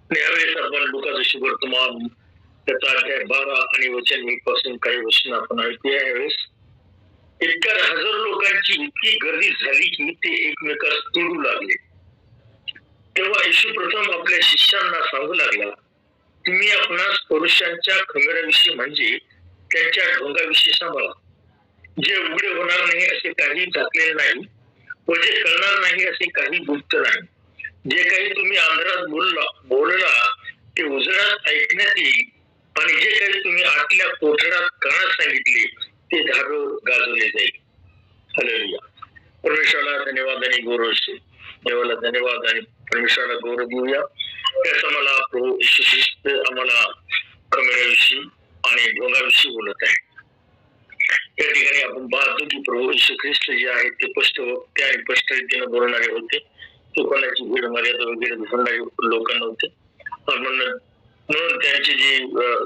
यावेळेस आपण लुकाचं शुभवर्तमान त्याचा अध्याय 12 आणि वचन 1 पासून काही वचन आपण ऐकूया. यावेळेस इतक्या हजारो लोकांची इतकी गर्दी झाली की ते एकमेकास तोडू लागले. तेव्हा येशू प्रथम आपल्या शिष्यांना सांगू लागला, तुम्ही आपणास पुरुषांच्या खंगराविषयी म्हणजे त्यांच्या ढोंगाविषयी सांभाळा. जे उघडे होणार नाही असे काही झाकलेले नाही व जे कळणार नाही असे काही गुप्त नाही. जे काही तुम्ही अंधारात बोलला ते उजेडात ऐकण्यात येईल आणि जे काही तुम्ही आतल्या कोठड्यात कानात सांगितले ते धारोवर गाजवले जाईल. हालेलुया. परमेश्वराला धन्यवाद आणि गौरव असते. देवाला धन्यवाद आणि परमेश्वराला गौरव देऊया. त्याचा मला प्रभू येशू ख्रिस्त आम्हाला कमेऱ्याविषयी आणि ढोंगाविषयी बोलत आहे. त्या ठिकाणी आपण पाहतो की प्रभू येशू ख्रिस्त जे आहे ते स्पष्ट वक्ते आणि स्पष्ट रीतीने बोलणारे होते. तो कोणाची भीड मर्यादा वगैरे धरणारे लोक नव्हते. म्हणून त्यांचे जे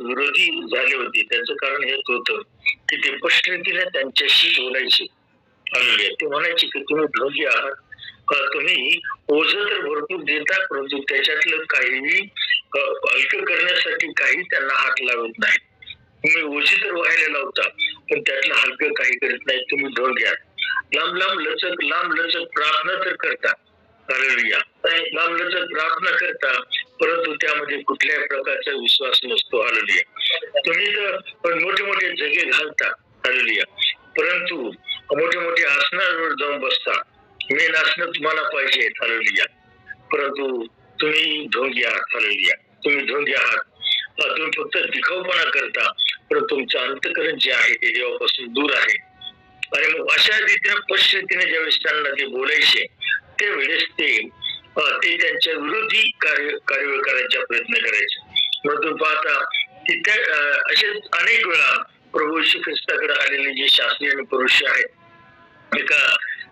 विरोधी झाले होते त्याचं कारण हेच होतं की ते स्पष्ट रीतीने त्यांच्याशी बोलायचे. ते म्हणायचे की तुम्ही ढोंगी आहात, तुम्ही ओझ तर भरपूर देता परंतु त्याच्यातलं काही हलकं करण्यासाठी काही त्यांना हात लावत नाही. तुम्ही ओझी तर व्हायला लावता पण त्यातलं हलकं काही करत नाही. तुम्ही ढोंगी आहात. लांब लचक प्रार्थना तर करता. हालेलुया. लांब लचक प्रार्थना करता परंतु त्यामध्ये कुठल्याही प्रकारचा विश्वास नसतो. हालेलुया. तुम्ही तर मोठे मोठे जगे घालता. हालेलुया. परंतु मोठे मोठे आसनावर जाऊन बसता. मेन आसनं तुम्हाला पाहिजे. हालेलुया. परंतु तुम्ही ढोंगी आहात. हालेलुया. तुम्ही ढोंगी आहात. तुम्ही फक्त दिखाऊपणा करता परंतु तुमचं अंतःकरण जे आहे ते देवापासून दूर आहे. आणि मग अशा रीतीने स्पष्ट रीतीने ज्यावेळेस त्यांना ते बोलायचे त्यावेळेस ते त्यांच्या विरोधी कार्य करायचा प्रयत्न करायचे. म्हणून पाहता की त्या असे अनेक वेळा प्रभू येशू ख्रिस्ताकडे आलेले जे शास्त्री आणि पुरुष आहेत.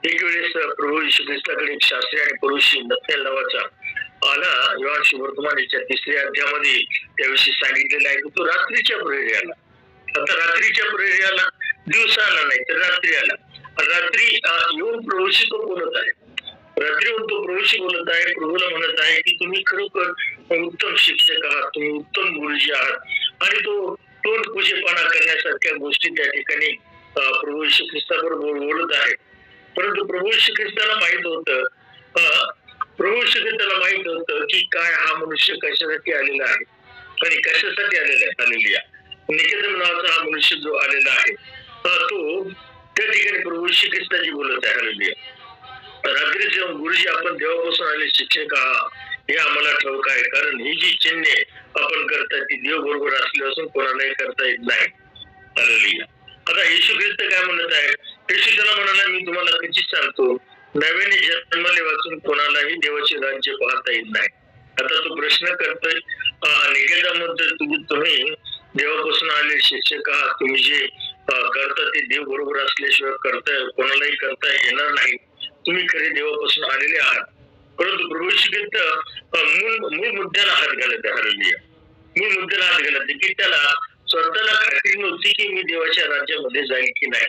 एक वेळेस प्रभू येशू ख्रिस्ताकडे एक शास्त्री आणि पुरुष नथानेल नावाचा आला. योहान शुभवर्तमानाच्या 3ऱ्या अध्यायामध्ये त्याविषयी सांगितलेलं आहे की तो रात्रीच्या प्रहरी आला. आता रात्रीच्या प्रहरी आला, दिवसा आला नाही तर रात्री आला. रात्री येऊन प्रभूशी तो बोलत आहे. रात्री येऊन तो प्रभूशी बोलत आहे. प्रभूला म्हणत आहे की तुम्ही खरोखर उत्तम शिक्षक आहात, तुम्ही उत्तम गुरुजी आहात. आणि तो तोंड पूजेपणा करण्यासारख्या गोष्टी त्या ठिकाणी प्रभू येशू ख्रिस्ताबरोबर बोलत आहे. परंतु प्रभू येशू ख्रिस्ताला माहित होतं, प्रभू येशू ख्रिस्ताला माहित होतं की काय हा मनुष्य कशासाठी आलेला आहे आणि कशासाठी आलेला आहे. हालेलुया. निकोदेम नावाचा हा मनुष्य जो आलेला आहे तो त्या ठिकाणी प्रभू येशू ख्रिस्ताची बोलत आहे. हालेलुया. रात्रीचे गुरुजी आपण देवापासून आले शिक्षक आहात हे आम्हाला ठाऊक आहे, कारण ही जी चिन्हे आपण करता ती देव बरोबर असले असून कोणालाही करता येत नाही. हालेलुया. आता येशू ख्रिस्त काय म्हणत आहे? येशू त्याला म्हणाला, मी तुम्हाला कधीच सांगतो, नव्याने जन्मले वाचून कोणालाही देवाचे राज्य पाहता येत नाही. आता तो प्रश्न करतोय निकेदामध्ये, तुम्ही देवापासून आले शिक्षक आहात, तुम्ही जे करता ते देव बरोबर असल्याशिवाय करता कोणालाही करता येणार नाही. तुम्ही खरे देवापासून आलेले आहात. परंतु प्रभू येशू ख्रिस्त मूळ मुद्द्याला हात घालत आहे. हालेलुया. मूळ मुद्द्याला हात घालत की त्याला स्वतःला खात्री नव्हती की मी देवाच्या राज्यामध्ये जाईल की नाही.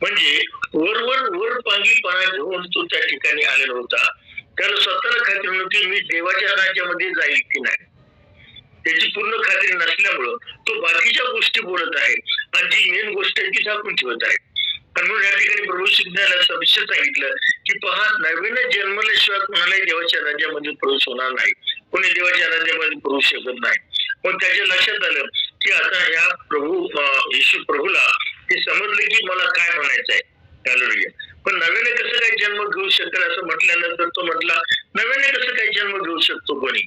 म्हणजे वर पांगीपणा घेऊन तो त्या ठिकाणी आलेला होता. त्याला स्वतःला खात्री नव्हती मी देवाच्या राज्यामध्ये जाईल की नाही. त्याची पूर्ण खात्री नसल्यामुळं तो बाकीच्या गोष्टी बोलत आहे आणि जी मेन गोष्ट आहे ती झाकून ठेवत आहे. आणि म्हणून या ठिकाणी प्रभू शिकण्याला सविस्तर सांगितलं की पहा, नवीन जन्मल्याशिवाय कोणालाही देवाच्या राज्यामध्ये प्रवेश होणार नाही. कोणी देवाच्या राज्यामध्ये प्रवेश शकत नाही. मग त्याच्या लक्षात आलं की आता ह्या येशू प्रभूला हे समजलं की मला काय म्हणायचं आहे. हालेलुया. पण नव्याने कसं काही जन्म घेऊ शकेल असं म्हटल्यानंतर तो म्हटला, नव्याने कसं काही जन्म घेऊ शकतो कोणी?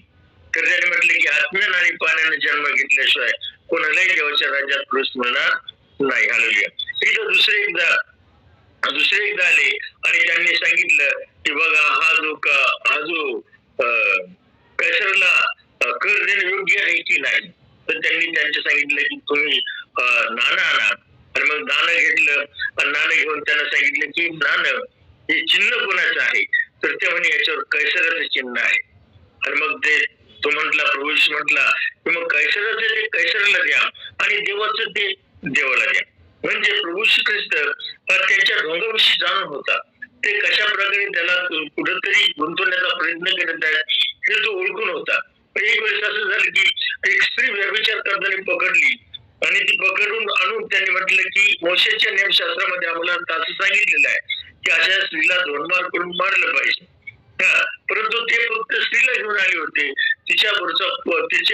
तर त्याने म्हटलं की आत्म्याने आणि पाण्याने जन्म घेतल्याशिवाय कोणालाही देवाच्या राज्यात प्रवेश मिळणार नाही. हालेलुया. इथं दुसरे एकदा आले आणि त्यांनी सांगितलं की बघा हा जो कैसरला कर देणं योग्य आहे की नाही. तर त्यांनी त्यांचे सांगितलं की तुम्ही नाणं आणा. आणि मग नाणं घेतलं आणि नाणं घेऊन त्यांना सांगितलं की नाणं हे चिन्ह कोणाचं आहे. तर ते म्हणे याच्यावर कैसराचं चिन्ह आहे. आणि मग ते तो म्हटला, प्रभू येशू म्हटला की मग कैसराचं ते कैसराला द्या आणि देवाचं ते देवाला द्या. म्हणजे प्रभू येशू ख्रिस्त त्यांच्या ढोंगाविषयी जाणून होता. ते कशा प्रकारे त्याला कुठेतरी गुंतवण्याचा प्रयत्न करत आहेत हे तो ओळखून होता. एक वेळेस असं झालं की एक स्त्री व्यभिचार करताना पकडली आणि ती पकडून आणून त्यांनी म्हटलं की मोशेच्या नियमशास्त्रामध्ये आम्हाला असं सांगितलेलं आहे की अशा स्त्रीला 2 मार करून मारलं पाहिजे. परंतु ते फक्त स्त्रीला घेऊन आले होते, तिच्या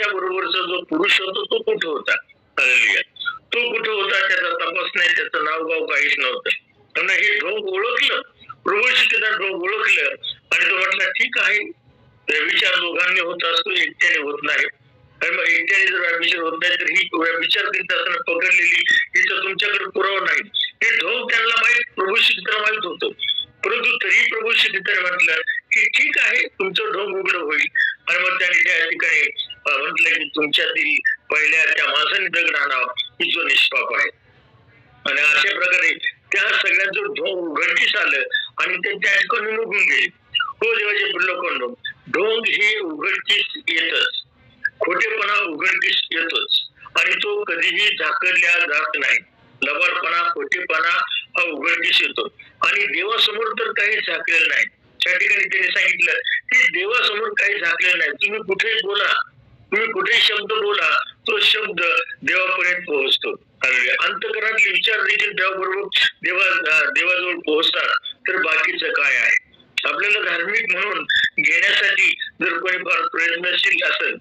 बरोबरचा जो पुरुष होता तो कुठं होता? हालेलुया. तो कुठं होता त्याचा तपास नाही, त्याचं नाव गाव काहीच नव्हतं. त्यांना हे ढोंग ओळखलं, प्रभूशी त्याचा ढोंग ओळखलं आणि तो म्हटला ठीक आहे, व्यभिचार दोघांनी होत असतो, एकट्याने होत नाही. आणि मग एकट्याने जर व्यभिचार होत नाही तर ही व्यभिचार करीत असताना पकडलेली हिचा तुमच्याकडे पुरावा नाही. हे ढोंग त्यांना माहित, प्रभू शिक्षकांना माहित होतं. परंतु तरी प्रभू शिक्षकांनी म्हटलं की ठीक आहे, तुमचं ढोंग उघड होईल. आणि मग त्यांनी त्या ठिकाणी म्हटलं की तुमच्यातील पहिल्या त्या माणसाने दगड आणावा की जो निष्पाप आहे. आणि अशा प्रकारे त्या सगळ्यांचं ढोंग उघडकीस आलं आणि ते त्या ठिकाणी निघून गेले. हो देवाचे लोकांनो, ढोंग हे उघडकीस येतच, खोटेपणा उघडकीस येतोच आणि तो कधीही झाकरल्या जात नाही. लबाडपणा, खोटेपणा हा उघडकीस येतो आणि देवासमोर तर काही झाकलेलं नाही. त्या ठिकाणी त्यांनी सांगितलं की देवासमोर काही झाकलेलं नाही. तुम्ही कुठेही बोला, तुम्ही कुठेही शब्द बोला, तो शब्द देवापर्यंत पोहोचतो. अंतःकरणातले विचार देखील देवाजवळ पोहोचतात. तर बाकीचं काय आहे? आपल्याला धार्मिक म्हणून घेण्यासाठी जर कोणी फार प्रयत्नशील असेल,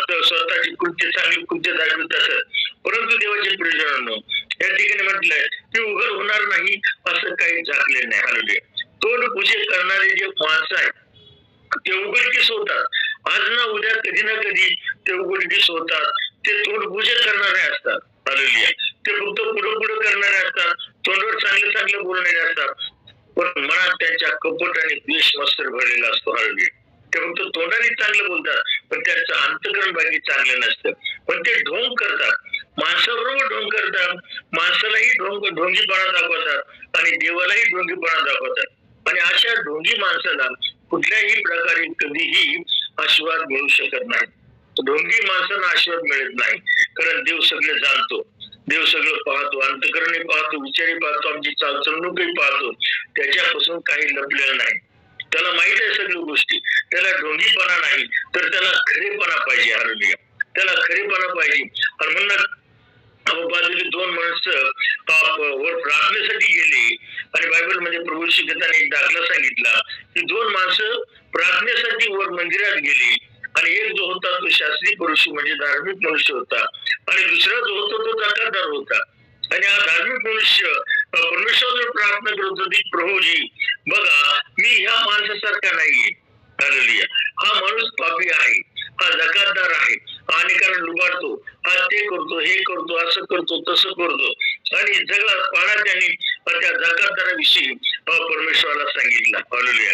तर स्वतःची कृत्य चांगली कृत्य दाखवत असेल, परंतु देवाचे प्रियजनांनो या ठिकाणी म्हटलंय की उघड होणार नाही असं काही झाकले नाही. हालेलुया. तोंड पूजे करणारे जे माणसं आहेत ते उघडकीस होतात. आज ना उद्या कधी ना कधी ते उघडकीस होतात. ते तोंड पूजे करणारे असतात. हालेलुया. ते फक्त पुढं करणारे असतात, तोंडावर चांगले चांगले बोलणारे असतात, पण मनात त्यांच्या कपट आणि द्वेष मत्सर भरलेला असतो. हालेलुया. ते फक्त तोंडाने चांगलं बोलतात, पण त्यांचं अंतःकरण बाकी चांगलं नसतं. पण ते ढोंग करतात, माणसाबरोबर ढोंग करतात, माणसालाही ढोंगीपणा दाखवतात आणि देवालाही ढोंगीपणा दाखवतात. आणि अशा ढोंगी माणसाला कुठल्याही प्रकारे कधीही आशीर्वाद मिळू शकत नाही. ढोंगी माणसांना आशीर्वाद मिळत नाही, कारण देव सगळं जाणतो, देव सगळं पाहतो, अंतःकरणी पाहतो, विचारी पाहतो, आमची चालचलणूकही पाहतो. त्याच्यापासून काही लपलेलं नाही. त्याला माहित आहे सगळ्या गोष्टी. त्याला ढोंगीपणा नाही, तर त्याला खरेपणा पाहिजे. हालेलुया. त्याला खरेपणा पाहिजे. आणि म्हणून बाजूला 2 माणसं वर प्रार्थनेसाठी गेली आणि बायबल मध्ये प्रभू शिक्षकांनी एक दाखला सांगितला की 2 माणसं प्रार्थनेसाठी वर मंदिरात गेली आणि एक जो होता तो शास्त्री पुरुष म्हणजे धार्मिक मनुष्य होता आणि दुसरा जो होता तो जाकातदार होता. आणि हा धार्मिक मनुष्य परमेश्वरावर प्रार्थना करत होती, प्रभूजी बघा मी ह्या माणसासारखा नाहीये. हालेलुया. हा माणूस पापी आहे, हा जकातदार आहे, अनेकांना लुबाडतो, हा ते करतो, हे करतो, असं करतो, तसं करतो. आणि सगळा पाडा त्यांनी त्या जकातदाराविषयी परमेश्वराला सांगितला. हालेलुया.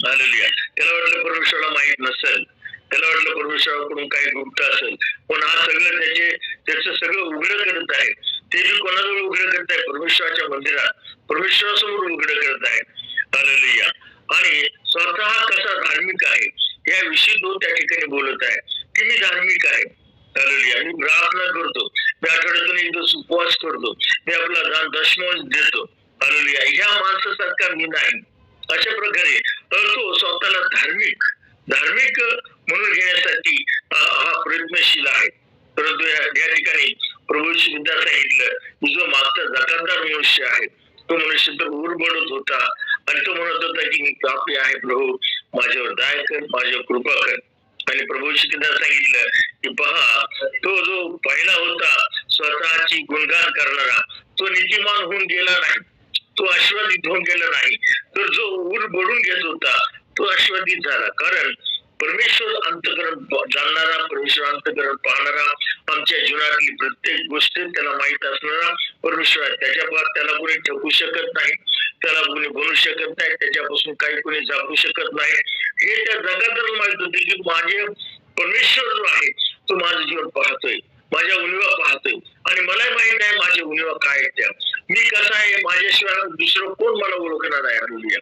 हालेलुया. त्याला वाटलं परमेश्वराला माहित नसेल, त्याला वाटलं परमेश्वराकडून काही गुप्त असेल, पण हा सगळं त्याचं सगळं उघडं करत आहे. ते बी कोणाजवळ उघडं करत आहे? परमेश्वराच्या मंदिरात, परमेश्वरासमोर उघडं करत आहे. हालेलुया. आणि स्वतः कसा धार्मिक आहे याविषयी तो त्या ठिकाणी बोलत आहे की मी धार्मिक आहे. हालेलुया. मी प्रार्थना करतो, मी आठवड्यातून 1 दिवस उपवास करतो, मी आपला दशमांश देतो. हालेलुया. ह्या माणसासारखा मी नाही. अशा प्रकारे तो स्वतःला धार्मिक म्हणून घेण्यासाठी हा प्रयत्नशील आहे. परंतु या ठिकाणी प्रभूची सुद्धा सांगितलं की जो मागचा जकातदार मनुष्य आहे तो मनुष्य तर उरबडत होता आणि तो म्हणत होता की मी पापी आहे, प्रभू माझ्यावर दया कर, माझ्यावर कृपा कर. आणि प्रभूची सुद्धा सांगितलं की पहा, तो जो पहिला होता स्वतःची गुणगान करणारा, तो नीतिमान होऊन गेला नाही, तो आशीर्वादित होऊन गेला नाही. तर जो उरबडून घेत होता तो आशीर्वादित झाला. कारण परमेश्वर अंतःकरण जाणणारा, परमेश्वर अंतःकरण पाहणारा, आमच्या जीवनातली प्रत्येक गोष्ट त्याला माहित असणारा परमेश्वर आहे. त्याला कोणी ठेवू शकत नाही, त्याला कोणी बनवू शकत नाही, त्याच्यापासून काही कोणी झाकू शकत नाही. हे त्या जगाला माहित होते की माझे परमेश्वर जो आहे तो माझं जीवन पाहतोय, माझ्या उणीवा पाहतोय आणि मलाही माहित आहे माझे उणीवा काय आहेत. त्या मी कसा आहे, माझ्याशिवाय दुसरं कोण मला ओळखणार आहे. हालेलुया.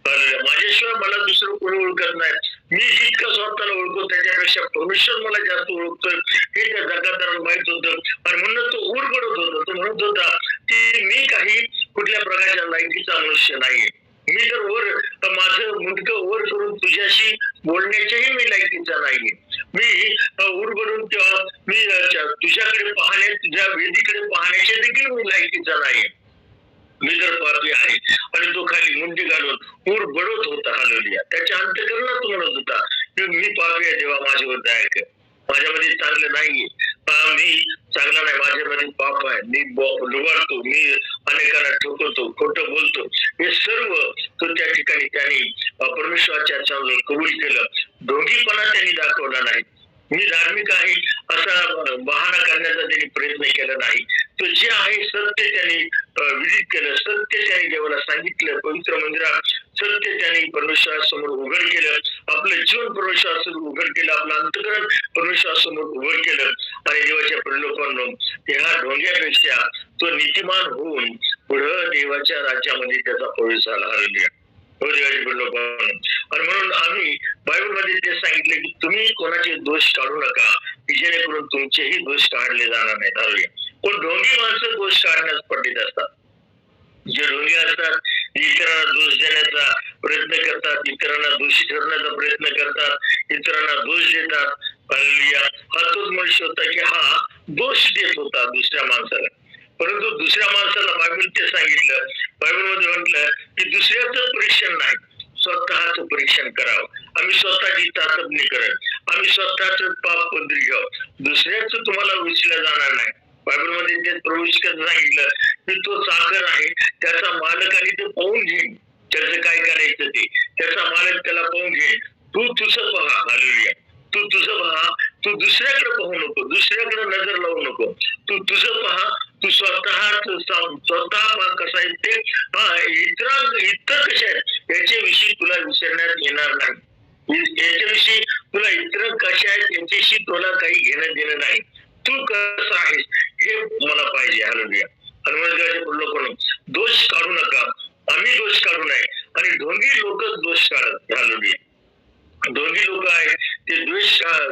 माझ्याशिवाय मला दुसरं कोणी ओळखत नाही. मी जितकं स्वतःला ओळखतो त्याच्यापेक्षा परमेश्वर मला जास्त ओळखतोय हे त्या जगादाराला माहित होतं. आणि म्हणून तो उरबडत होता, तो म्हणत होता की मी काही कुठल्या प्रकारच्या लायकीचा मनुष्य नाहीये. मी तर माझं मुंडकं वर करून तुझ्याशी बोलण्याच्याही मी लायकीचा नाहीये. मी उरबडून किंवा मी तुझ्याकडे पाहण्या तुझ्या वेदीकडे पाहण्याचे देखील मी लायकीचा नाही. मी जर पापी आहे आणि तो खाली मुंडी घालून उरबडत होता. हालेलुया. त्याच्या अंतःकरणात म्हणत होता की मी पापी आहे देवा, माझ्यावर दया कर, माझ्यामध्ये चांगलं नाहीये, मी चांगला नाही, माझ्यामध्ये पाप आहे, मी लुबाडतो, मी अनेकांना ठोकवतो, खोटं बोलतो. हे सर्व तो त्या ठिकाणी त्यांनी परमेश्वराच्या समोर कबूल केलं. ढोंगीपणा त्यांनी दाखवला नाही. मी धार्मिक आहे असा बहाणा करण्याचा त्यांनी प्रयत्न केला नाही. तो जे आहे सत्य त्यांनी विदित केलं, सत्य त्यांनी देवाला सांगितलं, पवित्र मंदिरात सत्य त्यांनी परमेश्वरासमोर उघड केलं, आपलं जीवन परमेश्वरासमोर उघड केलं, आपलं अंतःकरण परमेश्वरासमोर उघड केलं. आणि देवाच्या प्रलोकांनो ह्या ढोंग्यापेक्षा तो नीतिमान होऊन पुढं देवाच्या राज्यामध्ये त्याचा प्रवेश झाला. हालेलुया. आणि म्हणून आम्ही बायबल मध्ये ते सांगितले की तुम्ही कोणाचे दोष काढू नका की जेणेकरून तुमचेही दोष काढले जाणार नाहीत. हालेलुया. पण ढोंगी माणसं दोष काढण्यास पडलेले असतात. जे ढोंगी असतात इतरांना दोष देण्याचा प्रयत्न करतात, इतरांना दोषी ठरवण्याचा प्रयत्न करतात, इतरांना दोष देतात. हालेलुया. हा तोच मनुष्य होता की हा दोष देत होता दुसऱ्या माणसाला. परंतु दुसऱ्या माणसाला बायबल ते सांगितलं, बायबल मध्ये म्हटलं की दुसऱ्याचं परीक्षण नाही, स्वतःच परीक्षण करावं. आम्ही स्वतःची चाचपणी करत, आम्ही स्वतःच पाप पदरी घेऊ, दुसऱ्याच तुम्हाला विचारलं जाणार नाही. बायबल मध्ये ते प्रभूने सांगितलं की तो चाकर आहे, त्याचा मालक आणि ते पाहून घेईन त्याचं काय करायचं ते, त्याचा मालक त्याला पाहून घेईन. तू तुझं पहा. हालेलुया. तू तुझं पहा, तू दुसऱ्याकडे पाहू नको, दुसऱ्याकडे नजर लावू नको, तू तुझं पहा, तू स्वतः कसा आहे ते इतर कसे आहेत याच्याविषयी तुला विसरण्यात येणार नाही. याच्याविषयी तुला इतर कशा आहेत याच्याशी तुला काही घेणं देणं नाही. तू कसं आहेस हे मला पाहिजे. हालेलुया. हनुमान लोकांना दोष काढू नका, आम्ही दोष काढू नये. आणि ढोंगी लोकच दोष काढत. हालेलुया. ढोंगी लोक आहेत ते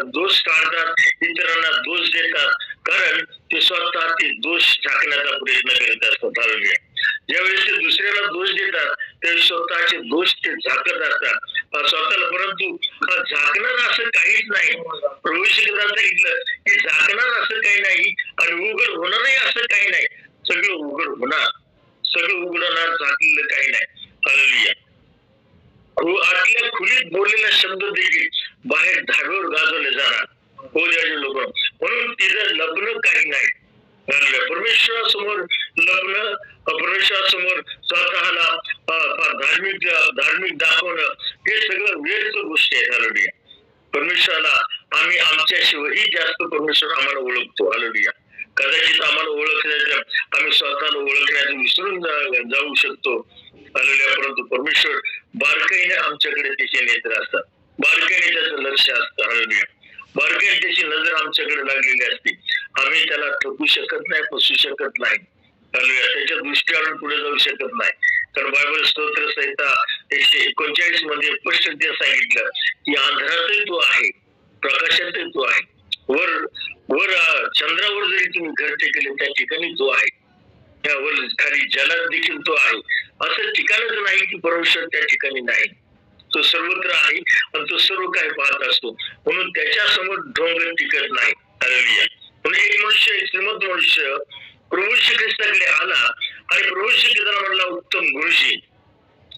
दोष काढतात, इतरांना दोष देतात, कारण ते स्वतः ते दोष झाकण्याचा प्रयत्न करीत असतात. हालेलुया. ज्यावेळेस ते दुसऱ्याला दोष देतात त्यावेळेस स्वतःचे दोष ते झाकत असतात स्वतःला. परंतु झाकणार असं काहीच नाही. प्रभू श्रीकृष्णाने सांगितलं की झाकणार असं काही नाही आणि उघड होणारही असं काही नाही. सगळं उघड होणार, सगळं उघडणार, झाकलेलं काही नाही. हालेलुया. आतल्या खोलीत बोललेला शब्द देखील बाहेर धाब्यावर गाजवले जाणार. हो द्याचे लोक. म्हणून तिचं लग्न काही नाही. परमेश्वरासमोर लग्न, परमेश्वरासमोर स्वतःला धार्मिक दाखवणं हे सगळं व्यर्थ गोष्टी आहेत. हालेलुया. परमेश्वराला आम्ही आमच्याशिवायही जास्त परमेश्वर आम्हाला ओळखतो. हालेलुया. कदाचित आम्हाला ओळखण्याचं, आम्ही स्वतःला ओळखण्याचं विसरून जाऊ शकतो. हालेलुया. परंतु परमेश्वर बारकाईने आमच्याकडे त्याचे नेत्र असतात, बारकाईने त्याचं लक्ष असतं. हालेलुया. बारकाईने त्याची नजर आमच्याकडे लागलेली असते. आम्ही त्याला ठोकू शकत नाही, फसू शकत नाही. हालेलुया. त्याच्या दृष्टीवरून पुढे जाऊ शकत नाही. तर बायबल स्तोत्र संहिता 139 मध्ये स्पष्टपणे सांगितलं की अंधारातही तो आहे, प्रकाशातही तो आहे, वर चंद्रावर जरी तुम्ही घर टेकले त्या ठिकाणी तो आहे, त्यावर खाली जलात देखील तो आहे. असं ठिकाणच नाही की परमेश्वर त्या ठिकाणी नाही. तो सर्वत्र आहे आणि तो सर्व काही पाहत असतो. म्हणून त्याच्या समोर ढोंग टिकत नाही. हालेलुया. म्हणून एक मनुष्य, एक श्रीमंत मनुष्य प्रभू श्री ख्रिस्ताकडे आला आणि प्रभू श्री ख्रिस्ताला म्हणला, उत्तम गुरुजी,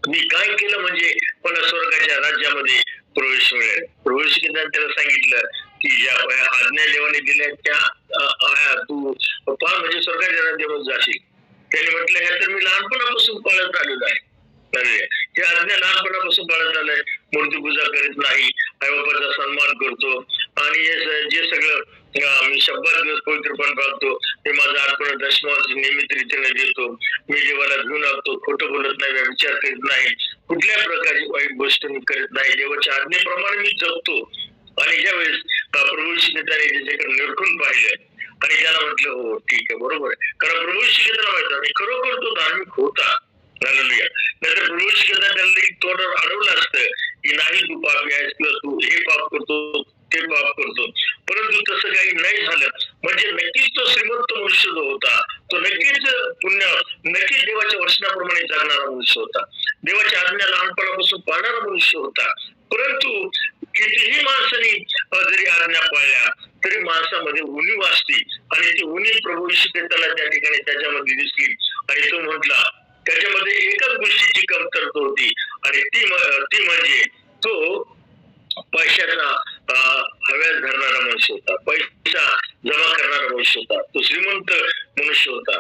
मी काय केलं म्हणजे मला स्वर्गाच्या राज्यामध्ये प्रवेश मिळेल. प्रभू श्री ख्रिस्ताने त्याला सांगितलं की ज्या आज्ञा देवाने दिल्या त्या तू पाळ म्हणजे स्वर्गाच्या राज्यामध्ये जाशील. त्याने म्हटलं हे तर मी लहानपणापासून पाळत आलेलो आहे. हे आज्ञा लहानपणापासून पाळत आलंय. मूर्तीपूजा करीत नाही, आई बापाचा सन्मान करतो आणि हे जे सगळं मी शंभर दिवस पवित्रपण पाळतो, हे माझा अर्पण दशमांश नियमित रीतीने देतो, मी देवाला घेऊन लागतो, खोटं बोलत नाही, विचार करीत नाही, कुठल्या प्रकारची वाईट गोष्ट मी करीत नाही, देवाच्या आज्ञेप्रमाणे मी जगतो. आणि ज्यावेळेस प्रभू श्रीकृष्णाने त्याच्याकडे निरखून पाहिलं आणि त्याला म्हटलं हो ठीक आहे, बरोबर आहे. कारण प्रभू श्रीकृष्णाला माहित आणि खरोखर तो धार्मिक होता. हालेलुया. नाहीतर प्रभू श्रीकृष्ण त्याला तोंडावर अडवलं असतं की नाही तू पापी आहेस किंवा तू हे पाप करतो ते पाप करतो. परंतु तसं काही नाही झालं. म्हणजे नक्कीच तो श्रीमंत मनुष्य जो होता तो नक्कीच देवाच्या वचनाप्रमाणे जगणारा मनुष्य होता, देवाच्या आज्ञा लहानपणापासून पाळणारा मनुष्य होता. परंतु कितीही माणसांनी जरी आज्ञा पाळल्या तरी माणसामध्ये उणीव असते आणि ती उणीव प्रभू येशू ख्रिस्ताला त्या ठिकाणी त्याच्यामध्ये दिसली आणि तो म्हटला त्याच्यामध्ये एकच गोष्टीची कमतरता होती आणि ती म्हणजे तो पैशाचा हव्यास धरणारा मनुष्य होता, पैसा जमा करणारा मनुष्य होता, तो श्रीमंत मनुष्य होता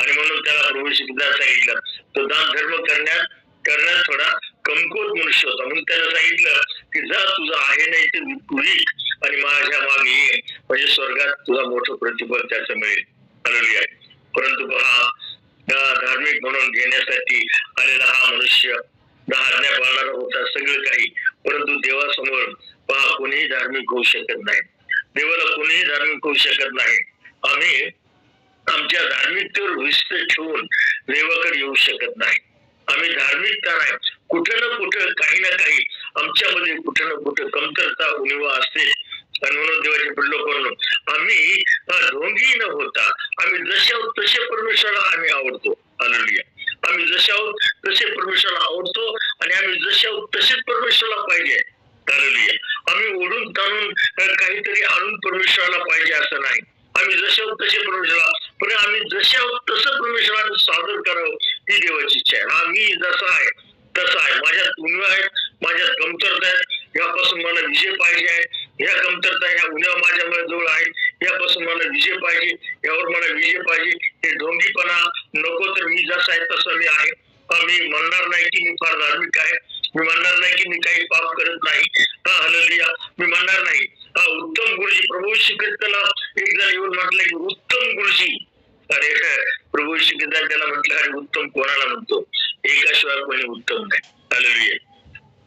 आणि म्हणून त्याला प्रभू येशू ख्रिस्ताने सांगितलं तो दान धर्म करण्यात थोडा कमकुवत मनुष्य होता म्हणून त्याला सांगितलं की जा तुझं आहे नाही ते विक आणि माझ्या मागे ये म्हणजे स्वर्गात तुझा मोठं प्रतिफल त्याचं मिळेल. हालेलुया. परंतु पहा धार्मिक म्हणून घेण्यासाठी आलेला हा मनुष्य आज्ञा पाळणारा होता सगळं काही, परंतु देवासमोर पहा कोणीही धार्मिक होऊ शकत नाही, देवाला कोणीही धार्मिक होऊ शकत नाही. आम्ही आमच्या धार्मिकतेवर विश्वास ठेवून देवाकडे येऊ शकत नाही. आम्ही धार्मिकता नाही, कुठं ना कुठं काही ना काही आमच्यामध्ये कुठं ना कुठं कमतरता उणिवा असते आणि म्हणून देवाचे पिल्लो करून आम्ही ढोंगी न होता आम्ही जसे आहोत तसे परमेश्वराला आम्ही आवडतो. हालेलुया. आम्ही जसे आहोत तसे परमेश्वराला आवडतो आणि आम्ही जसे आहोत तसेच परमेश्वराला पाहिजे. हालेलुया. आम्ही ओढून ताणून काहीतरी आणून परमेश्वराला पाहिजे असं नाही. आम्ही जसे आहोत तसे परमेश्वराला, पण आम्ही जसे आहोत तसं परमेश्वराला सादर करावं ही देवाची इच्छा आहे. हा मी जसा आहे तसा आहे, माझ्यात उणीवा आहेत, माझ्यात कमतरता आहेत, यापासून मला विजय पाहिजे आहे, ह्या कमतरता ह्या उणीवा माझ्या जवळ आहेत यापासून मला विजय पाहिजे, यावर मला विजय पाहिजे. हे ढोंगीपणा नको, तर मी जसा आहे तसं मी आहे. मी म्हणणार नाही की मी फार धार्मिक आहे, मी म्हणणार नाही की मी काही पाप करत नाही. हालेलुया. मी म्हणणार नाही. उत्तम गुरुजी प्रभू येशू ख्रिस्ताला एक जण येऊन म्हटलं की उत्तम गुरुजी, अरे प्रभू येशू ख्रिस्ताने त्याला म्हटलं अरे उत्तम कोणाला म्हणतो, एकाशिवाय कोणी उत्तम नाही. हालेलुया.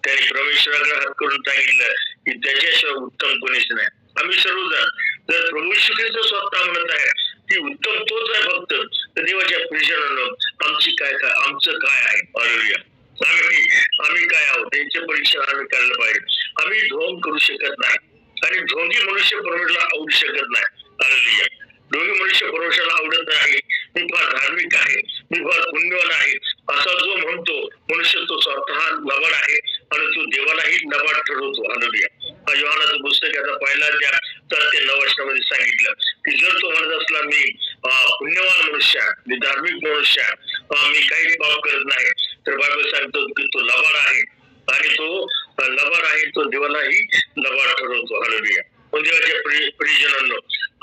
त्याने परमेश्वराकडे हात करून सांगितलं की त्याच्याशिवाय उत्तम कोणीच नाही. आम्ही सर्वजण जर प्रभू येशू ख्रिस्त स्वतः म्हणत आहे की उत्तम तोच आहे फक्त, तर देवाच्या प्रियजनांनो आमचं काय आहे. हालेलुया. आम्ही काय आहोत त्यांचे परीक्षा आम्ही करायला पाहिजे. आम्ही ढोंग करू शकत नाही आणि ढोंगी मनुष्य परमेश्वराला आवडू शकत नाही. हालेलुया. ढोंगी मनुष्य परमेश्वराला आवडत नाही. मी फार धार्मिक आहे, मी फार पुण्यवान आहे असा जो म्हणतो मनुष्य तो स्वतः लबाड आहे आणि तो देवालाही लबाड ठरवतो. हालेलुया. योहानाचं पुस्तक आता पहिला त्या 4-9 वर्षामध्ये सांगितलं की जर तो म्हणत असला मी पुण्यवान मनुष्य आहे, मी धार्मिक मनुष्य आहे, मी काही पाप करत नाही, तर बायबल सांगतो की तो लबाड आहे आणि तो लबाड आहे तो देवालाही लबाड ठरवतो. हालेलुया. पण देवाच्या प्रियजनांनो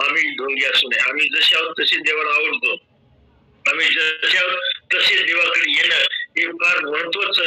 आम्ही ढोंगी असू नये. आम्ही जसे आहोत तसे देवाला आवडतो. आम्ही जसे आहोत तसे देवाकडे येणं हे फार महत्वाचं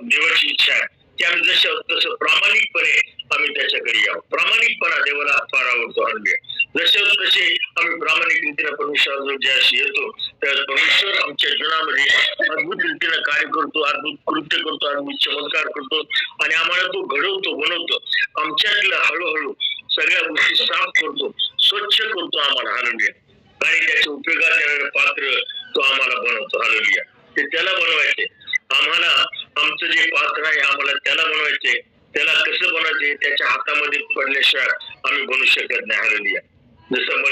देवाची इच्छा आहे की आम्ही जसे आहोत तसं प्रामाणिकपणे आम्ही त्याच्याकडे यावं. प्रामाणिकपणा देवाला फार आवडतो. हालेलुया. जसे आहोत तसे आम्ही प्रामाणिक रीतीने परमेश्वराजवळ ज्याशी येतो त्यावेळेस परमेश्वर आमच्या जीवनामध्ये अद्भुत रीतीने कार्य करतो, अद्भुत कृत्य करतो, अद्भुत चमत्कार करतो आणि आम्हाला तो घडवतो, बनवतो. आमच्यातलं हळूहळू सगळ्या गोष्टी साफ करतो, स्वच्छ करतो आम्हाला. हालेलुया. आणि त्याच्या उपयोगात येणारे पात्र तो आम्हाला बनवतो. हालेलुया. ते त्याला बनवायचे. आम्हाला आमचं जे पात्र आहे आम्हाला त्याला बनवायचे. त्याला कसं बनायचे त्याच्या हातामध्ये पडल्याशिवाय आम्ही बनवू शकत नाही. हालेलुया. जसं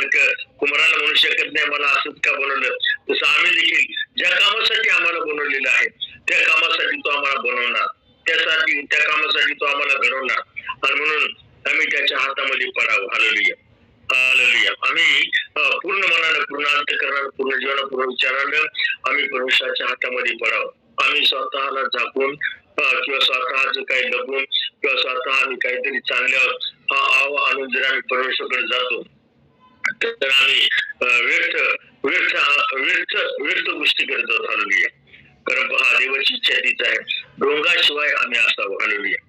कुमाराला म्हणू शकत नाही मला असंच का बनवलं, तसं आम्ही देखील ज्या कामासाठी आम्हाला बनवलेलं आहे त्या कामासाठी तो आम्हाला बनवणार, त्या कामासाठी तो आम्हाला घडवणार आणि म्हणून आम्ही त्याच्या हातामध्ये पडावं. हालेलुया. हालेलुया. आम्ही पूर्ण मनानं, पूर्ण अंतःकरणानं, पूर्ण जीवनानं, पूर्ण विचारानं आम्ही परमेश्वराच्या हातामध्ये पडावं. आम्ही स्वतःला झाकून किंवा स्वतःच काही लपवून किंवा स्वतः आम्ही काहीतरी चांगल्या आणून जर आम्ही परमेश्वराकडे जातो तर आम्ही व्यर्थ गोष्टी करत आहोत. हालेलुया. कारण पहा देवाची इच्छा तीच आहे, ढोंगाशिवाय आम्ही असावं. हालेलुया.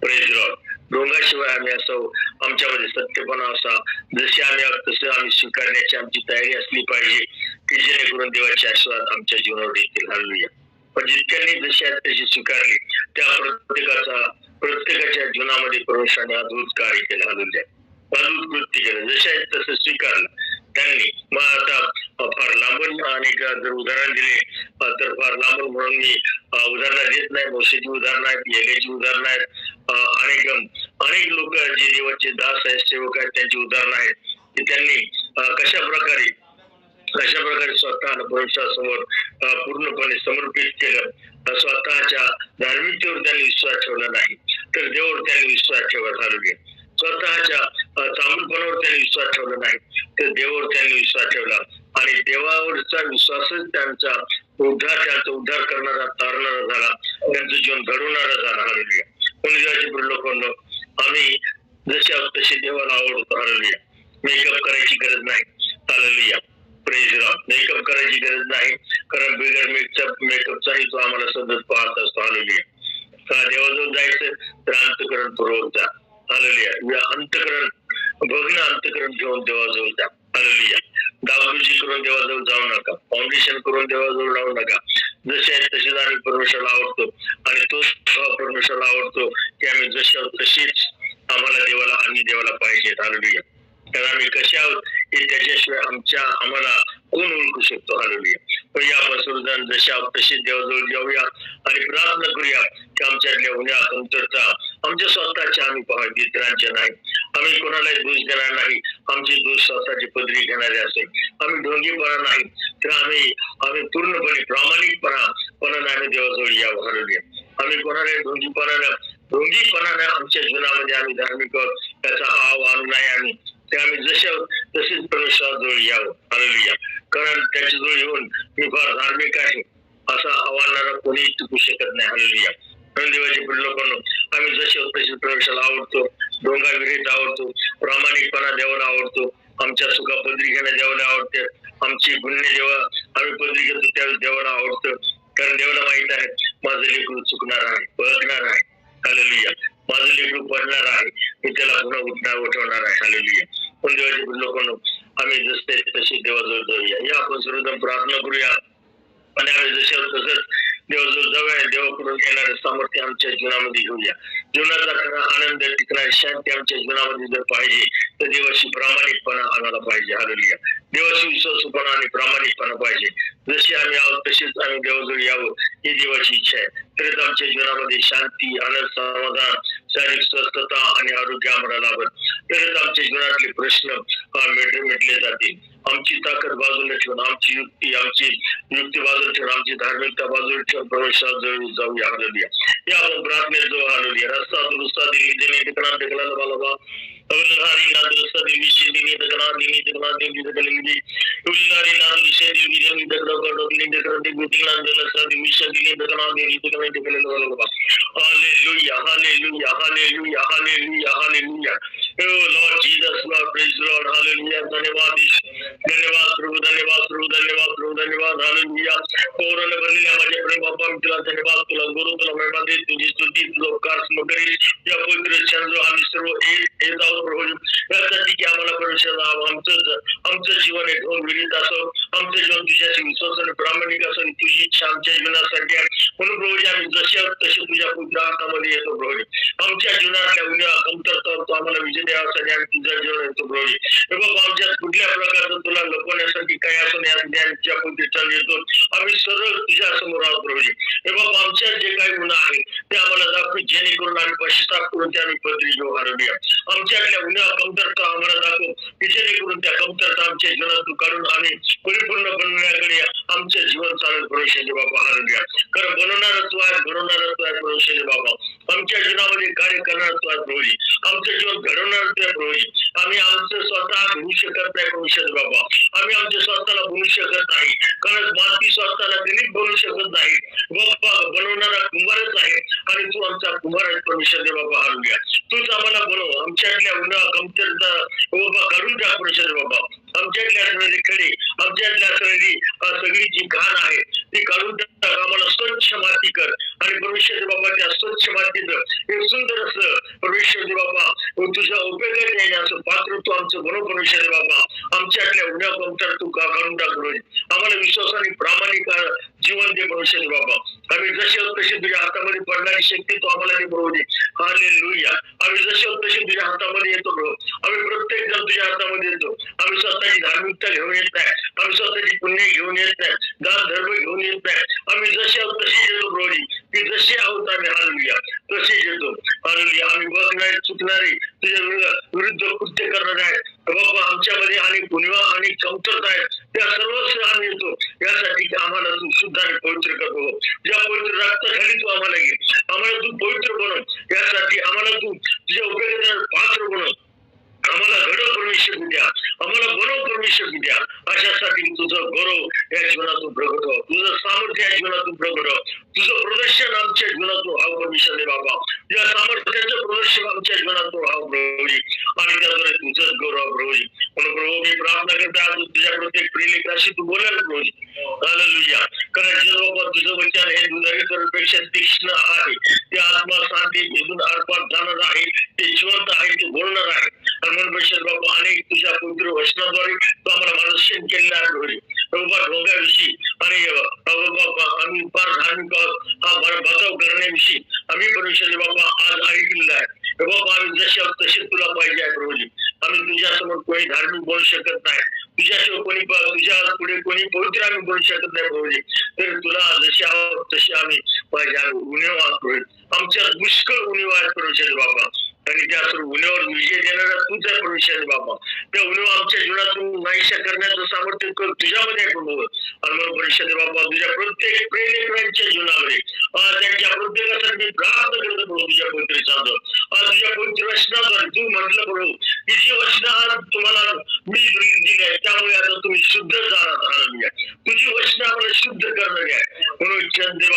Praise Lord. ढोंगाशिवाय आम्ही असावं, आमच्यामध्ये सत्यपणा असा, जसे आम्ही आहोत तसे आम्ही स्वीकारण्याची आमची तयारी असली पाहिजे की जेणेकरून देवाचे आशीर्वाद आमच्या जीवनावर येतील. हालेलुया. पण जितक्यांनी जशी आहेत तशी स्वीकारली त्या प्रत्येकाच्या जीवनामध्ये परमेश्वराने अद्भुत कार्य केलं. हालेलुया. अद्भुत कृत्य केलं. जसे आहेत तसं स्वीकारलं त्यांनी. मग आता फार लांबून अनेक जर उदाहरण दिले तर फार लांबून म्हणून मी उदाहरणं देत नाही. मोशेची उदाहरणं आहेत, एलियाची उदाहरणं आहेत, अनेक लोक जे देवाचे दास आहेत, सेवक आहेत, त्यांची उदाहरणं आहेत की त्यांनी कशा प्रकारे स्वतःला परमेश्वरासमोर पूर्णपणे समर्पित केलं. स्वतःच्या धार्मिकतेवर त्यांनी विश्वास ठेवला नाही. तर देवावर त्यांनी विश्वास ठेवत हालेलुया. स्वतःच्या चांगुलपणावर त्यांनी विश्वास ठेवला नाही, तर देवावर त्यांनी विश्वास ठेवला आणि देवावरचा विश्वासच त्यांचा उद्धार करणारा, तारणारा झाला, त्यांचं जीवन घडवणारा झाला हालेलुया. म्हणून लोकांना आम्ही जसे आहोत तसे देवाला आवडतो हालेलुया. मेकअप करायची गरज नाही हालेलुया. Praise God. मेकअप करायची गरज नाही, कारण बिगर मेकअपचाही तो आम्हाला सतत पाहत असतो हालेलुया. देवाजवळ जायचं तर अंतकरण पूर्वक जा हालेलुया. अंतकरण बघणं, अंतकरण घेऊन देवाजवळ जा हालेलुया. डागडुजी करून देवाजवळ जाऊ नका, फाउंडेशन करून देवाजवळ जाऊ नका. जसे आहेत तसेच आम्ही परमेश्वराला आवडतो आणि तो परमेश्वराला आवडतो की आम्ही जसे आहोत तसेच आम्हाला देवाला आणि देवाला पाहिजे हालेलुया. कारण आम्ही कसे आहोत हे त्याच्याशिवाय आम्हाला कोण ओळखू शकतो हालेलुया. पण यापासून जसे आहोत तसे देवाजवळ जाऊया आणि प्रार्थना करूया की आमच्यातल्या उन्या कमतरता आमच्या स्वतःच्या आम्ही पाहावी, इतरांच्या नाही. आम्ही कोणालाही दोष देणार नाही. आमचे दोष स्वतःची पदरी घेणारे असेल. आम्ही ढोंगीपणा नाही, तर आम्ही पूर्णपणे प्रामाणिकपणाने आम्ही देवाजवळ यावं हालेलुया. आम्ही कोणालाही ढोंगीपणाने आमच्या जीवनामध्ये आम्ही धार्मिक त्याचा हाव आणू नाही. आम्ही जसे तसेच परमेश्वराजवळ यावं हालेलुया. कारण त्याच्याजवळ येऊन मी फार धार्मिक आहे असा आव्हानाला कोणी टिकू शकत नाही हालेलुया. देवाचे लोकांना आम्ही जसे तसे प्रवेशाला आवडतो, डोंगा विरहित आवडतो, प्रामाणिकपणा देवाला आवडतो, आमच्या सुखा पदरी घेणं देवाला आवडते, आमची गुन्हे जेव्हा आम्ही पदरी घेतो त्यावेळेस देवाला आवडतं. कारण देवाला माहित आहे माझं लेकरू चुकणार आहे, पळकणार आहे हालेलुया. माझं लेकरू पडणार आहे, मी त्याला पुन्हा उठवणार आहे हालेलुया. पण देवाचे लोकांना आम्ही जसे तसे देवाजवळ जाऊया. या आपण सर्वजण प्रार्थना करूया आणि आम्ही जसे तसंच देवाजवळ जाऊया. देवाकडून येणारे सामर्थ्य आमच्या जीवनामध्ये घेऊया. जीवनाचा खरा आनंद, टिकणारी शांती आमच्या जीवनामध्ये जर पाहिजे तर देवाशी प्रामाणिकपणा आम्हाला पाहिजे हालेलुया. देवाशी विश्वासूपणा आणि प्रामाणिकपणा पाहिजे. जसे आम्ही आहोत तसेच आम्ही देवाजवळ यावं ही देवाची इच्छा आहे. तरच आमच्या जीवनामध्ये शांती, आनंद, समाधान, शारीरिक स्वस्थता आणि आरोग्य आम्हाला लाभत. तरच आमच्या जीवनातले प्रश्न मिटले जातील. आमची ताकद बाजूला ठेवून, आमची युक्ती बाजूला ठेवून, आमची धार्मिकता बाजूला ठेवून प्रवेशाजवळ जाऊया हालेलुया. या आपण प्रार्थनेत जाऊ हालेलुया. रस्ता दुरुस्ता दिली देणे ठिकाणा टेकला बाबा उल्हारी नादुरुस्ता दिली शेदिनी दगना दिनी दगना दिनी दगली उल्हारी नादुरुस्ता दिली दिनी दगना दिनी दगना दिनी नादुरुस्ता दिली शेदिनी दगना दिनी दगना टेकला बाबा. Hallelujah hallelujah hallelujah hallelujah hallelujah. O Lord Jesus, Lord praise Lord hallelujah. धन्यवाद प्रभू, धन्यवाद प्रभू, धन्यवाद प्रभू, धन्यवाद हालेलुया. पौराने बनलेल्या माझ्या प्रेम बाबा तुला धन्यवाद, तुला गुरु, तुला महिमा दे, तुझी स्तुती, तुझा उपकार स्मरण या पवित्र चंद्र आम्ही सर्व एक आहोत प्रभू. यासाठी की आम्हाला परमेश्वर आमचं जीवन एक घेऊन विरीत असो, आमचं जीवन तुझ्याशी विश्वास आणि प्रामाणिक असो, तुझी इच्छा आमच्या जीवनासाठी आहे. म्हणून प्रभू आम्ही जसे तसे तुझ्या पुत्र हातामध्ये येतो प्रभू. आमच्या जीवनातल्या उन्या कमतरता तो आम्हाला विजय द्यावासाठी आम्ही तुझ्या जीवन येतो प्रभू. बाबा आमच्या कुठल्या प्रकारचं तुला लपवण्यासाठी काय असून या पुत्र येतो आम्ही सरळ तुझ्या समोर आहोत प्रभू. हे बाबा आमच्या जे काही गुन्हा आहे ते आम्हाला दाखवू, जेणेकरून आम्ही पश्चाताप करून ते आम्ही पदरी घेऊ हालेलुया. आमच्यातल्या उन्हा कमतरता आम्हाला दाखव की जेणेकरून त्या कमतरता आमच्या जीवनातून काढून आम्ही परिपूर्ण बनवण्याकडे आमचं जीवन चालू प्रवेशाचे बाबा हालेलुया. कारण बनवणारच तो आहे, घडवणारच तो आहे प्रवेशाचे बाबा. आमच्या जीवनामध्ये कार्य करणार तो आहे प्रभूजी. आमचं जीवन घडवणार तो आहे प्रभूजी. आम्ही आमचं स्वतः बनवू शकत नाही प्रवेशाचे बाबा. आम्ही आमच्या स्वतःला बनवू शकत नाही, कारण माती स्वतःला गणित बनवू शकत नाही. बाबा बनवणारा कुंभारच आहे आणि तू आमचा कुंभार आहे प्रवेशाचे बाबा हालेलुया. तूच आम्हाला बनव. आमच्यातल्या उन्हा कमतरता बाबा काढून टाक प्रवेशाचे बाबा. आमच्यातल्या असणारी खडे, आमच्यातल्या असणारी सगळी जी घाण आहे ती काढून टाक. आम्हाला स्वच्छ माती कर आणि परमेश्वर बाबा त्या स्वच्छ मातीचं एक सुंदर असं परमेश्वर बाबा तुझ्या उपयोगात येणे असं पात्र तू आमचं बनव परमेश्वर बाबा. आमच्यातल्या उन्हा कमतर तू काढून टाक. आम्हाला विश्वासाने प्रामाणिक जीवन दे परमेश्वर बाबा. आम्ही जसे तसे तुझ्या हातामध्ये पडणारी शक्ती तू आम्हाला दे प्रभू. हालेलुया. आम्ही जसे तसे तुझ्या हातामध्ये येतो प्रभू. आम्ही प्रत्येक जण तुझ्या हातामध्ये येतो. आम्ही स्वतःची धार्मिकता घेऊन येत नाही, आम्ही स्वतःची पुण्य घेऊन येत नाही, दान धर्म घेऊन येत नाही. आम्ही जसे आहोत तसेच येतो प्रभू. की जसे आहोत आम्ही हालेलुया तसेच येतो हालेलुया. आम्ही बघणारे, चुकणारे, तुझ्या विरुद्ध कृत्य करणारे आहेत बाबा. आमच्यामध्ये अनेक गुन्हा आणि कमतरता आहेत, त्या सर्वच आम्ही येतो यासाठी की आम्हाला तू शुद्ध आणि पवित्र करतो. ज्या पवित्र रक्ताखाली तू आम्हाला घे, आम्हाला तू पवित्र बनव यासाठी अभिषेक द्या. अशासाठी तुझं गौरव या जीवनातून प्रगट हो, तुझं सामर्थ्य या जीवनातून प्रगट हो, तुझं प्रदर्शन आमच्या जीवनातून व्हावं परमेश्वर बाबा. या सामर्थ्याचं प्रदर्शन आमच्या जीवनातून व्हावं प्रभूजी आणि त्याद्वारे तुझंच गौरव प्रभूजी. म्हणून प्रभू मी प्रार्थना करते आज तुझ्या प्रत्येक प्रेरिकाशी तू बोलायला प्रभूजी. हालेलुया. कारण जे बाबा तुझं वचन हे दुधापेक्षा तीक्ष्ण आहे, ते आत्मा शांती भेदून आरपार जाणार आहे, ते जिवंत आहे, ते बोलणार आहे. आणि म्हणून परमेश्वर बाबा अनेक तुझ्या पवित्र वचनाद्वारे तू आम्हाला मार्गदर्शन केलेलं आहे प्रभूजी. बाबा ढोंगाविषयी आणि बाबा आम्ही फार धार्मिक हा बचाव करण्याविषयी आम्ही परमेश्वर बाबा आज ऐकलेला आहे. बाबा आम्ही जसे तसे तुला पाहिजे आहे प्रभूजी. आम्ही तुझ्या समोर कोणी धार्मिक बोलू शकत नाही, तुझ्याशिवाय कोणी तुझ्या पुढे कोणी पवित्र आम्ही बोलू शकत नाही प्रभूजी. तर तुला जसे आहोत तसे आम्ही पाहिजे. आम्ही उणीव आहोत, आमच्या पुष्कळ उणीव आहेत परमेश्वर बाबा. आणि त्या सर्व उन्हावर विजय देणारा तूच आहे परमेश्वर बाबा. त्या उन्हाव आमच्या जीवनातून नाहीशा करण्याचं सामर्थ्य तुझ्यामध्ये आहे प्रभू. आणि म्हणून परमेश्वर बाबा तुझ्या प्रत्येक प्रेरिकांच्या जीवनामध्ये त्यांच्या प्रत्येकासाठी मी प्रार्थना करतो प्रभू. तुझ्या पवित्र सांगतो आज तुझ्या पवित्र वचनाद्वारे तू म्हटलं प्रभू की जे वचन आज तुम्हाला मी दिले आहे त्यामुळे आता तुम्ही शुद्ध झाला. तुझी वचन आम्हाला शुद्ध करणार आहे. म्हणून चंद्र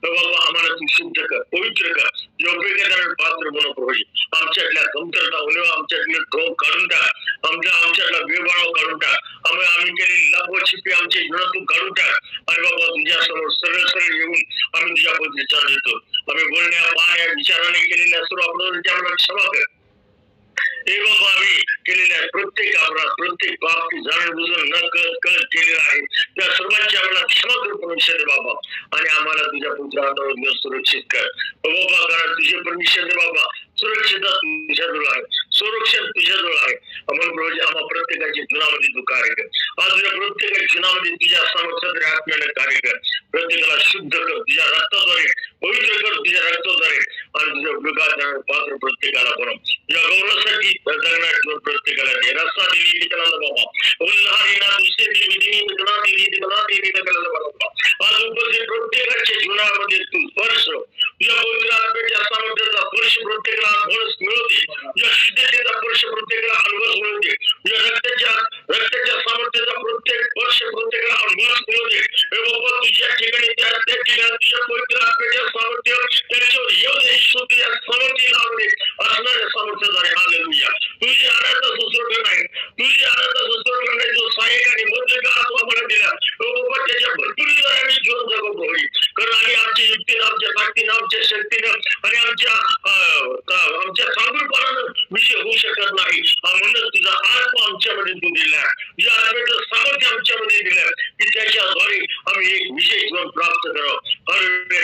बाबा आम्हाला तू शुद्ध कर, पवित्र कर, योग्य पात्र बनव प्रभू. आमच्यातल्या कमतरता उन्हाळ आमच्यातले ढोंग काढून टाक, आमच्यातला बेबाळाव काढून टाक, आम्ही केलेली लाभव छिपी आमच्या जीवनातून काढून टाक. आणि बाबा तुझ्या समोर सरळ सरळ येऊन आम्ही तुझ्या पद्धतीचा देतो. आम्ही बोलण्या पाहण्या विचाराने केलेल्या सर्व अपराधांची आम्हाला क्षमा कर. हे बाबा आम्ही केलेल्या प्रत्येक अपराध प्रत्येक पाप जाणून बुजून न कळत केलेला आहे त्या सर्वांची आम्हाला क्षमा कर परमेश्वर बाबा. आणि आम्हाला तुझ्या पुत्र हातावर घेऊन सुरक्षित कर बाबा. कारण तुझे परमेश्वर बाबा सुरक्षितता तुझ्याजवळ आहे, संरक्षण तुझ्याजवळ आहे. म्हणून प्रभू आम्हा प्रत्येकाच्या जीवनामध्ये तू कार्य कर. आज तुझ्या प्रत्येकाच्या जीवनामध्ये तुझ्या सामर्थ्याद्वारे आत्म्याने कार्य कर. प्रत्येकाला शुद्ध कर तुझ्या रक्ताद्वारे, पवित्र कर तुझ्या रक्ताद्वारे. आणि तुझ्या उपयोगात पात्र प्रत्येकाला बनव. तुझ्या गौरवासाठी जगण्यात जीवन प्रत्येकाला दे. रस्ता दिली त्याला बाबा उल्हारीना दुसरी दिली गणा दिली त्याला बाबा. आज उपस्थित प्रत्येकाच्या जीवनामध्ये तू स्पर्श तुझ्या पवित्र आत्म्याच्या सामर्थ्याचा स्पर्श प्रत्येकाला अनुभव मिळू दे. तुझ्या शुद्धतेचा स्पर्श प्रत्येकाला अनुभव मिळू दे. तुझ्या रक्ताच्या सामर्थ्याचा प्रत्येक स्पर्श प्रत्येकाला अनुभव मिळू दे. हे बाबा तुझ्या ठिकाणी त्या ठिकाणी तुझ्या पवित्र आत्म्याच्या सामर्थ्य त्याच्यावर येऊ दे. तुझ्या सामर्थ्य लावू दे असणाऱ्या सामर्थ्याद्वारे. हालेलुया. तुझी आराधना सुसर्ग नाही, तुझी आराधना सुसर्ग नाही जो सहाय्यक आणि मध्यकाळ आम्हाला दिला बाबा त्याच्या भरपुरीद्वारे आम्ही जीवन जगत होईल. कारण आम्ही आमच्या युक्तीनं आमच्या ताकदीनं आमच्या शक्तीनं आणि आमच्या चांगुलपणानं विषय होऊ शकत नाही. म्हणून तुझा आत्मा आमच्यामध्ये तू दिला, तुझ्या आत्म्याचं सामर्थ्य आमच्यामध्ये दिलं की त्याच्याद्वारे आम्ही एक विजय जीवन प्राप्त करावं.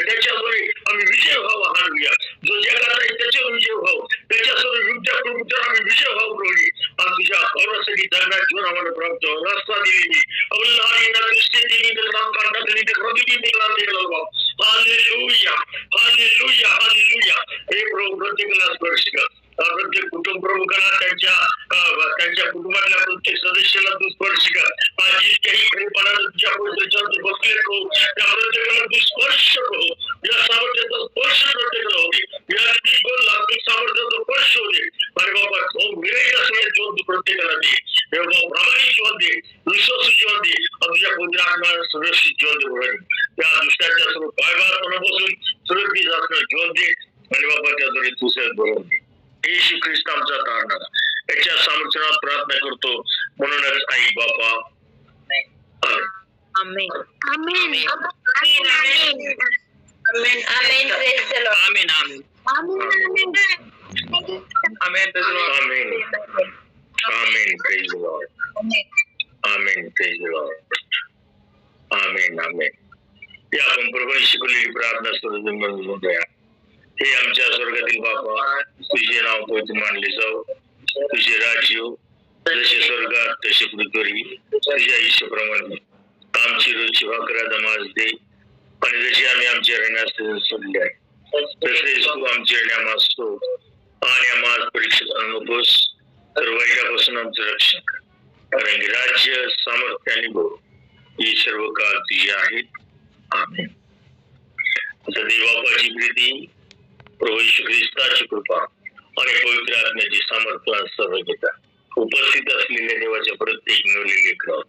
त्याच्याद्वारे आम्ही विजय व्हावा. हालेलुया. जो जगात आहे त्याच्यावर विजय व्हावं, त्याच्या सर्व युक्त्या प्रवृत्तीवर आम्ही विजय व्हावं प्रभू. आणि तुझ्या गौरवासाठी जगण्यात जीवन आम्हाला प्राप्त व्हावं. रस्ता दिली अवलहारीना दृष्टी दिली तर नाम काढण्यात बाबा. Hallelujah, hallelujah, hallelujah. हे प्रभू प्रत्येकाला स्पर्श कर. प्रत्येक कुटुंब प्रमुखाला त्यांच्या कुटुंबातल्या प्रत्येक सदस्याला तू स्पर्श कर. जितक्याही खरीपणानं तुझ्या पवित्र बसले प्रभू त्या प्रत्येकाला तू स्पर्श प्रभू. या सामर्थ्याचा स्पर्श प्रत्येकाला होते. या लांबी सामर्थ्याचा स्पर्श होते. आणि बाबा मिळेल असलेले जीवन तू प्रत्येकाला दे. प्रामाणिक जीवन दे, विश्वासू जीवन दे. तुझ्या पवित्र आत्म्याला सुरक्षित जीवन दे. त्या दुसऱ्याच्या सर्व पायबापासून सुरक्षित असणारं जीवन दे. आणि बाबा त्याद्वारे तुझं बरोबर दे. येशू ख्रिस्त आमचा तारणारा याच्या सामर्थ्यात प्रार्थना करतो. म्हणूनच आई बाबा. Amen. Amen. Amen. Amen. Praise the Lord. Amen. Amen. Amen. Amen. Praise the Lord. Amen. Amen. Praise the Lord. Amen. Praise the Lord. Amen. Amen. या आपण प्रभूने शिकवलेली प्रार्थना करू द्या. हे आमच्या स्वर्गातील बापा तुझे नाव पवित्र मानले जाऊ. तुझे राज्य जसे स्वर्गात तसे पृथ्वीवरही तुझ्या इच्छेप्रमाणे आमची रोजची भाकर आज दे. आणि जशी आम्ही आमच्या ऋणास सोडले आहे तसेच तू आमच्या ऋणामास सोड. आणि आम्हाला परीक्षेत नकोस तर वाईटापासून आमचं रक्षण कर. कारण की राज्य सामर्थ्य आणि भाव ही सर्व काळ तुझी आहेत. आमेन. देवबापाची प्रीती, प्रभू येशू ख्रिस्ताची कृपा आणि पवित्र आत्म्याची सामर्थ्य सर्व घेता उपस्थित असलेल्या देवाच्या प्रत्येक नवलेले लेकरं